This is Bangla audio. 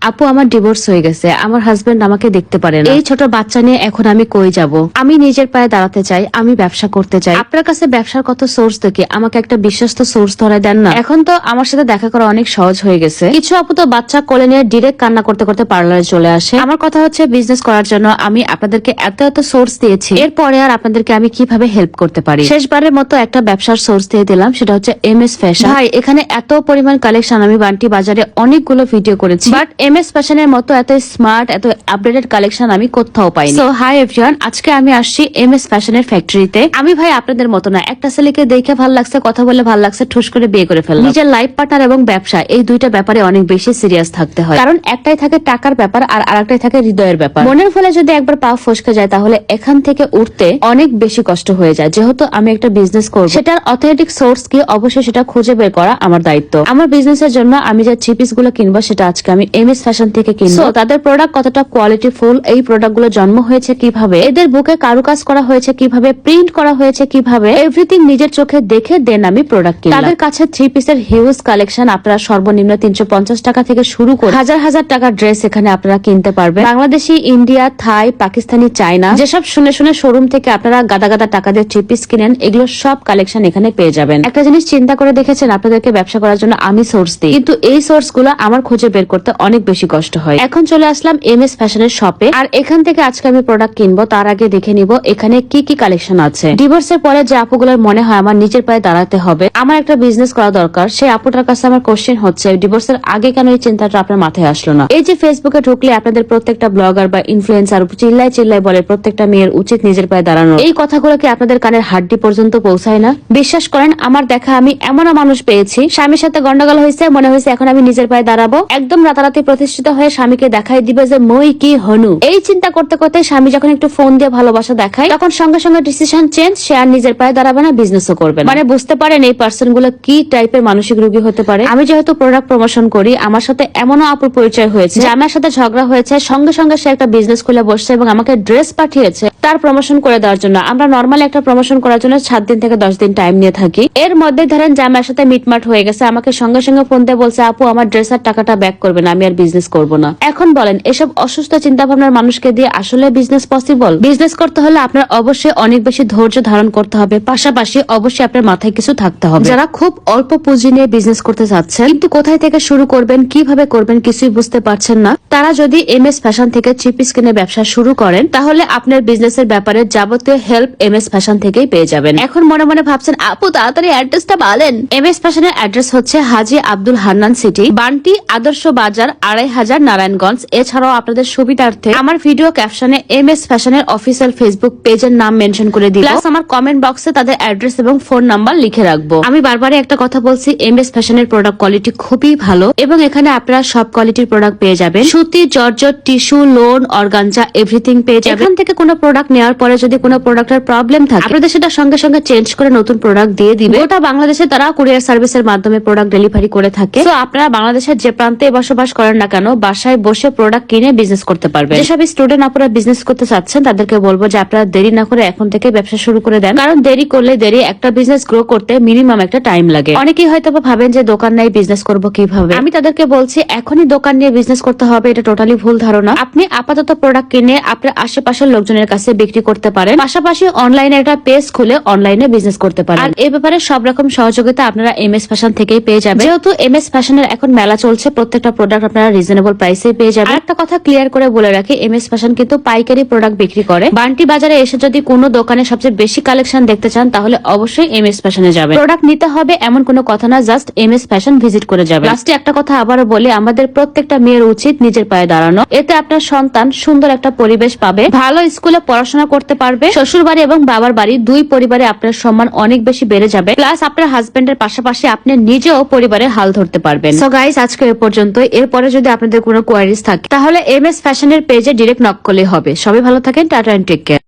আপু আমার ডিভোর্স হয়ে গেছে, আমার হাজবেন্ড আমাকে দেখতে পারে না, এই ছোট বাচ্চা নিয়ে এখন আমি কই যাব? আমি নিজের পায়ে দাঁড়াতে চাই, আমি ব্যবসা করতে চাই। আপনার কাছে ব্যবসার কত সোর্স দেখি, আমাকে একটা বিশ্বস্ত সোর্স ধরে দেন না। এখন তো আমার সাথে দেখা করা অনেক সহজ হয়ে গেছে। কিছু আপু তো বাচ্চা কোলে নিয়ে ডিরেক্ট কান্না করতে করতে পার্লারে চলে আসে। আমার কথা হচ্ছে বিজনেস করার জন্য আমি আপনাদেরকে এত এত সোর্স দিয়েছি, এরপরে আর আপনাদেরকে আমি কিভাবে হেল্প করতে পারি? শেষবারের মতো একটা ব্যবসার সোর্স দিয়ে দিলাম, সেটা হচ্ছে MS ফ্যাশন। ভাই এখানে এত পরিমাণ কালেকশন, আমি বান্টি বাজারে অনেকগুলো ভিডিও করেছি, বাট MS ফ্যাশনের মতো এত স্মার্ট এত আপডেটেড কালেকশন আমি কোথাও পাইনি। সো হাই এভরিওয়ান, আজকে আমি আসছি MS ফ্যাশনের ফ্যাক্টরিতে। আমি ভাই আপনাদের মতো না, একটা ছেলেকে দেখে ভালো লাগছে, কথা বলে ভালো লাগছে, ঠুস করে বিয়ে করে ফেললাম। নিজের লাইফ পার্টনার এবং ব্যবসা এই দুইটা ব্যাপারে অনেক বেশি সিরিয়াস থাকতে হয়, কারণ একটাই থাকে টাকার ব্যাপার আর আরেকটাই থাকে হৃদয়ের ব্যাপার। মনের ফলে যদি একবার পা ফসকে যায় তাহলে এখান থেকে উঠতে অনেক বেশি কষ্ট হয়ে যায়। যেহেতু আমি একটা বিজনেস করব, সেটার অথেন্টিক সোর্স কি অবশ্যই সেটা খুঁজে বের করা আমার দায়িত্ব। আমার বিজনেসের জন্য আমি যে থ্রি পিস গুলো কিনবো সেটা আজকে আমি MS ফ্যাশন থেকে কিনবো। তাদের প্রোডাক্ট কতটা কোয়ালিটি ফুল, এই প্রোডাক্ট গুলো জন্ম হয়েছে কিভাবে, এদের বুকে কারুকাজ করা হয়েছে কিভাবে, প্রিন্ট করা হয়েছে কিভাবে, এভরিথিং নিজের চোখে দেখে দেন আমি প্রোডাক্ট কিনলাম। তাদের কাছে থ্রি পিসের হিউজ কালেকশন, আপনারা সর্বনিম্ন 350 টাকা থেকে শুরু করে হাজার হাজার টাকার ড্রেস এখানে আপনারা কিনতে পারবেন। বাংলাদেশি, ইন্ডিয়া, থাই, পাকিস্তানি, চায়না, যেসব শুনে শুনে শোরুম থেকে আপনারা গাদা গাদা টাকা দিয়ে থ্রি পিস কিনেন, এগুলো সব কালেকশন এখানে পেয়ে যাবেন। একটা জিনিস চিন্তা করে দেখেছেন, আপনাদেরকে ব্যবসা করার জন্য আমি সোর্স দিই, কিন্তু এই সোর্স গুলো আমার খুঁজে বের করতে অনেক বেশি কষ্ট হয়। এখন চলে আসলাম MS ফ্যাশনের শপে, আর এখান থেকে আজকে আমি প্রোডাক্ট কিনবো। তার আগে দেখে নিব এখানে কি কি কালেকশন আছে। ডিভোর্সের পরে যে আপুগুলোর মনে হয় আমার নিজের পায়ে দাঁড়াতে হবে, আমার একটা বিজনেস করা দরকার, সেই আপুটার কাছে আমার কোশ্চেন হচ্ছে ডিভোর্সের আগে কেন এই চিন্তাটা আপনার মাথায় আসলো না? এই যে ফেসবুকে ঢুকলে আপনাদের প্রত্যেকটা ব্লগার বা ইনফ্লুয়েন্সার চিল্লাই চিল্লাই বলে প্রত্যেকটা মেয়ের উচিত নিজের পায়ে দাঁড়ানো, এই কথাগুলো কি আপনাদের কানের হাড্ডি পর্যন্ত পৌঁছায় না? বিশ্বাস করেন, আমার দেখা আমি এমন মানুষ পেয়েছি, স্বামীর সাথে গন্ডগোল হয়েছে, মনে হয়েছে এখন আমি নিজের পায়ে দাঁড়াবো, একদম রাতারাতি প্রতিষ্ঠিত হয়ে স্বামীকে দেখাই দিবে যে মই কি হনু। এই চিন্তা করতে করতে স্বামী যখন একটু ফোন দিয়ে ভালোবাসা দেখায়, তখন সঙ্গে সঙ্গে ডিসিশন চেঞ্জ, সে আর নিজের পায়ে দাঁড়াবে না, বিজনেসও করবে না। মানে বুঝতে পারেন এই পার্সন গুলো কি টাইপের মানসিক রোগী হতে পারে। আমি যেহেতু প্রোডাক্ট প্রমোশন করি, আমার সাথে এমনও আপুর পরিচয় হয়েছে যে আমার সাথে ঝগড়া হয়েছে, সঙ্গে সঙ্গে সে একটা বিজনেস খুলে বসছে এবং আমাকে ড্রেস পাঠিয়েছে তার প্রমোশন করে দেওয়ার জন্য। আমরা নর্মালি একটা প্রমোশন করার জন্য 7 দিন থেকে 10 দিন টাইম নিয়ে থাকি। এর মধ্যে ধরেন যে আমার সাথে মিটমাট হয়ে গেছে, আমাকে সঙ্গে সঙ্গে ফোন দিয়ে বলছে আপু আমার ড্রেসের টাকাটা ব্যাক করবে না, আমি আর বিজনেস করব না। এখন বলেন এসব অসুস্থ চিন্তা ভাবনার মানুষকে দিয়ে আসলে বিজনেস পসিবল? বিজনেস করতে হলে আপনার অবশ্যই অনেক বেশি ধৈর্য ধারণ করতে হবে, পাশাপাশি অবশ্যই আপনার মাথায় কিছু থাকতে হবে। যারা খুব অল্প পুঁজি নিয়ে বিজনেস করতে চাচ্ছেন কিন্তু কোথায় থেকে শুরু করবেন, কিভাবে করবেন কিছুই বুঝতে পারছেন না, তারা যদি MS ফ্যাশন থেকে থ্রি পিস কিনে ব্যবসা শুরু করেন তাহলে আপনার বিজনেসের ব্যাপারে যাবতীয় হেল্প MS ফ্যাশন থেকেই পেয়ে যাবেন। এখন মনে মনে ভাবছেন আপু তাড়াতাড়ি অ্যাড্রেসটা বলেন। MS ফ্যাশনের অ্যাড্রেস হচ্ছে হাজী আব্দুল হান্নান সিটি, বান্টি আদর্শ বাজার, 2500 নারায়ণগঞ্জ। এছাড়াও আপনাদের সুবিধার্থে আমার ভিডিও ক্যাপশনে MS ফ্যাশনের অফিসিয়াল ফেসবুক পেজের নাম মেনশন করে দিই, প্লাস আমার কমেন্ট বক্সে তাদের অ্যাড্রেস এবং ফোন নাম্বার লিখে রাখবো। আমি বারবারই একটা কথা বলছি, MS ফ্যাশনের প্রোডাক্ট কোয়ালিটি খুবই ভালো এবং এখানে আপনারা সব কোয়ালিটির প্রোডাক্ট পেয়ে যাবেন। সুতি, georgette, tissue, loan, organza everything পেয়ে যাবেন। এখান থেকে কোনো প্রোডাক্ট নেওয়ার পরে যদি কোনো প্রোডাক্টের প্রবলেম থাকে, আপনাদের সেটা সঙ্গে সঙ্গে চেঞ্জ করে নতুন প্রোডাক্ট দিয়ে দিবে। গোটা বাংলাদেশে তারা কুরিয়ার সার্ভিসের মাধ্যমে প্রোডাক্ট ডেলিভারি করে থাকে। তো আপনারা বাংলাদেশের যে প্রান্তে বসবাস করেন না কেন, বাসায় বসে প্রোডাক্ট কিনে বিজনেস করতে পারবেন। যেসব স্টুডেন্ট আপনারা বিজনেস করতে চাচ্ছেন তাদেরকে বলবো যে আপনারা দেরি না করে এখন থেকে ব্যবসা শুরু করে দেন, কারণ দেরি করলে একটা বিজনেস গ্রো করতে মিনিমাম একটা টাইম লাগে। অনেকেই হয়তো ভাবেন যে দোকান নাই বিজনেস করব কিভাবে, আমি তাদেরকে বলছি এখনই দোকান নিয়ে বিজনেস করতে হবে, এটা টোটালি ভুল ধারণা। আপনি আপাতত প্রোডাক্ট কিনে আপনার আশেপাশের লোকজনের কাছে বিক্রি করতে পারেন, পাশাপাশি অনলাইনে একটা পেজ খুলে অনলাইনে বিজনেস করতে পারেন। আর এই ব্যাপারে সব রকম সহযোগিতা আপনারা MS ফ্যাশন থেকেই পেয়ে যাবেন। যেহেতু MS ফ্যাশনের এখন মেলা চলছে, প্রত্যেকটা প্রোডাক্ট আপনারা রিজনেবল প্রাইসে পেয়ে যাবেন। আর একটা কথা ক্লিয়ার করে বলে রাখি, MS ফ্যাশন কিন্তু পাইকারি প্রোডাক্ট বিক্রি করে। বান্টি বাজারে এসে যদি কোনো দোকানে সবচেয়ে বেশি কালেকশন দেখতে চান তাহলে অবশ্যই MS ফ্যাশনে যাবেন। প্রোডাক্ট নিতে হবে এমন কোনো কথা না, জাস্ট MS ফ্যাশন ভিজিট করে যাবেন। লাস্টে একটা কথা আবারও বলি, আমাদের প্রত্যেকটা মেয়ের উচিত নিজের পায়ে দাঁড়ানো। এতে আপনার সন্তান সুন্দর একটা পরিবেশ পাবে, ভালো স্কুলে পড়াশোনা করতে পারবে, শ্বশুর বাড়ি এবং বাবার বাড়ি দুই পরিবারে আপনার সম্মান অনেক বেশি বেড়ে যাবে, প্লাস আপনার হাজবেন্ডের পাশাপাশি আপনি নিজেও পরিবারের হাল ধরতে পারবেন। সো গাইস আজকে এ পর্যন্ত। এরপরে যদি আপনাদের কোনো কোয়ারিজ থাকে তাহলে MS ফ্যাশনের পেজে ডিরেক্ট নক করলেই হবে। সবাই ভালো থাকেন, টাটা এন্ড টেক কেয়ার।